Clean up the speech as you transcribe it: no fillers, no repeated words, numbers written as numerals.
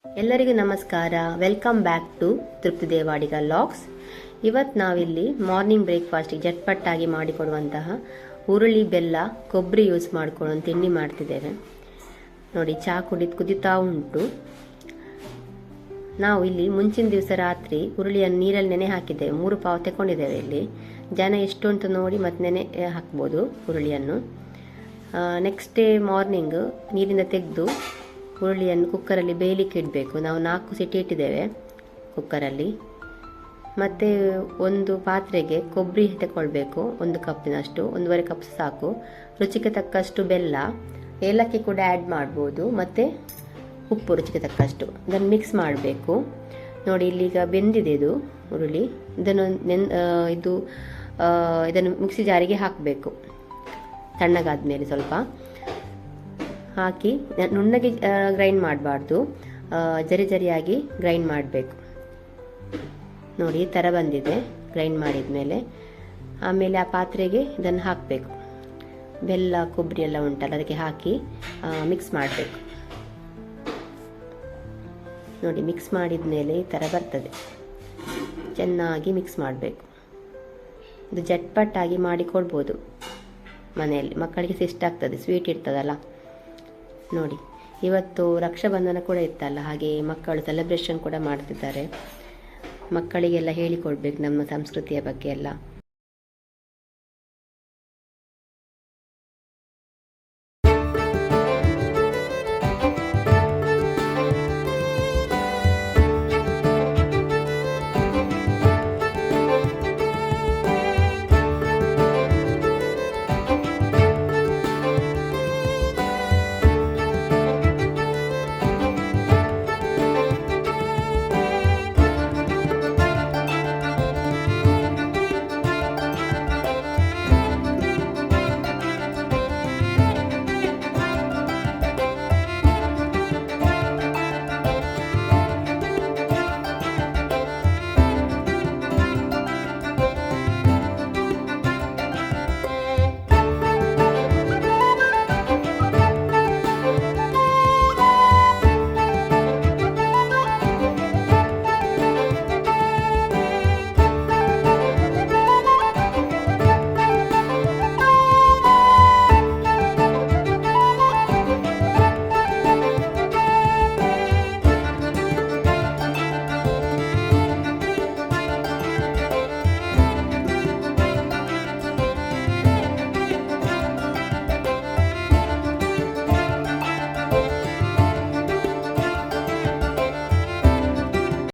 ಎಲ್ಲರಿಗೂ ನಮಸ್ಕಾರ. Welcome back to ತೃಪ್ತಿ ದೇವಾಡಿಗ ಲಾಗ್ಸ್. ಇವತ್ತು ನಾವಿಲ್ಲಿ ಮಾರ್ನಿಂಗ್ ಬ್ರೇಕ್ಫಾಸ್ಟಿಗೆ ಜಟ್ಪಟ್ಟಾಗಿ ಮಾಡಿಕೊಡುವಂತಹ ಹುರುಳಿ ಬೆಲ್ಲ ಕೊಬ್ಬರಿ ಯೂಸ್ ಮಾಡಿಕೊಳ್ಳೋ ತಿಂಡಿ ಮಾಡ್ತಿದ್ದೇವೆ. ನೋಡಿ, ಚಹಾ ಕುದಿತಾ ಉಂಟು. ನಾವು ಇಲ್ಲಿ ಮುಂಚಿನ ದಿವಸ ರಾತ್ರಿ ಹುರುಳಿಯನ್ನು ನೀರಲ್ಲಿ ನೆನೆ ಹಾಕಿದ್ದೇವೆ. 3 ಪಾವು ತಗೊಂಡಿದ್ದೇವೆ. ಇಲ್ಲಿ ಜನ ಎಷ್ಟು ಅಂತ ನೋಡಿ ಮತ್ತೆ ನೆನೆ ಹಾಕ್ಬೋದು ಹುರುಳಿಯನ್ನು. ನೆಕ್ಸ್ಟ್ ಡೇ ಮಾರ್ನಿಂಗ್ ನೀರಿಂದ ತೆಗೆದು ಹುರುಳಿಯನ್ನು ಕುಕ್ಕರಲ್ಲಿ ಬೇಯಲಿಕ್ಕೆ ಇಡಬೇಕು. ನಾವು 4 ಸಿಟಿ ಇಟ್ಟಿದ್ದೇವೆ ಕುಕ್ಕರಲ್ಲಿ. ಮತ್ತು ಒಂದು ಪಾತ್ರೆಗೆ ಕೊಬ್ಬರಿ ತಗೊಳ್ಬೇಕು, 1 ಕಪ್ಪಿನಷ್ಟು, 1.5 ಕಪ್ ಸಾಕು. ರುಚಿಗೆ ತಕ್ಕಷ್ಟು ಬೆಲ್ಲ, ಏಲಕ್ಕಿ ಕೂಡ ಆ್ಯಡ್ ಮಾಡ್ಬೋದು, ಮತ್ತು ಉಪ್ಪು ರುಚಿಗೆ ತಕ್ಕಷ್ಟು. ಇದನ್ನು ಮಿಕ್ಸ್ ಮಾಡಬೇಕು. ನೋಡಿ, ಇಲ್ಲೀಗ ಬೆಂದಿದೆ ಇದು ಹುರುಳಿ. ಇದನ್ನು ಮಿಕ್ಸಿ ಜಾರಿಗೆ ಹಾಕಬೇಕು. ತಣ್ಣಗಾದ ಮೇಲೆ ಸ್ವಲ್ಪ ಹಾಕಿ ನುಣ್ಣಗೆ ಗ್ರೈಂಡ್ ಮಾಡಬಾರ್ದು, ಜರಿಯಾಗಿ ಗ್ರೈಂಡ್ ಮಾಡಬೇಕು. ನೋಡಿ, ಈ ಥರ ಬಂದಿದೆ ಗ್ರೈಂಡ್ ಮಾಡಿದ ಮೇಲೆ. ಆಮೇಲೆ ಆ ಪಾತ್ರೆಗೆ ಇದನ್ನು ಹಾಕಬೇಕು. ಬೆಲ್ಲ ಕೊಬ್ಬರಿ ಎಲ್ಲ ಉಂಟಲ್ಲ, ಅದಕ್ಕೆ ಹಾಕಿ ಮಿಕ್ಸ್ ಮಾಡಬೇಕು. ನೋಡಿ, ಮಿಕ್ಸ್ ಮಾಡಿದ ಮೇಲೆ ಈ ಥರ ಬರ್ತದೆ. ಚೆನ್ನಾಗಿ ಮಿಕ್ಸ್ ಮಾಡಬೇಕು. ಇದು ಜಟ್ಪಟ್ಟಾಗಿ ಮಾಡಿಕೊಡ್ಬೋದು ಮನೆಯಲ್ಲಿ. ಮಕ್ಕಳಿಗೆ ಇಷ್ಟ ಆಗ್ತದೆ, ಸ್ವೀಟ್ ಇರ್ತದಲ್ಲ. ನೋಡಿ, ಇವತ್ತು ರಕ್ಷಾಬಂಧನ ಕೂಡ ಇತ್ತಲ್ಲ, ಹಾಗೆ ಮಕ್ಕಳು ಸೆಲೆಬ್ರೇಷನ್ ಕೂಡ ಮಾಡ್ತಿದ್ದಾರೆ. ಮಕ್ಕಳಿಗೆಲ್ಲ ಹೇಳಿಕೊಡ್ಬೇಕು ನಮ್ಮ ಸಂಸ್ಕೃತಿಯ ಬಗ್ಗೆ ಎಲ್ಲ.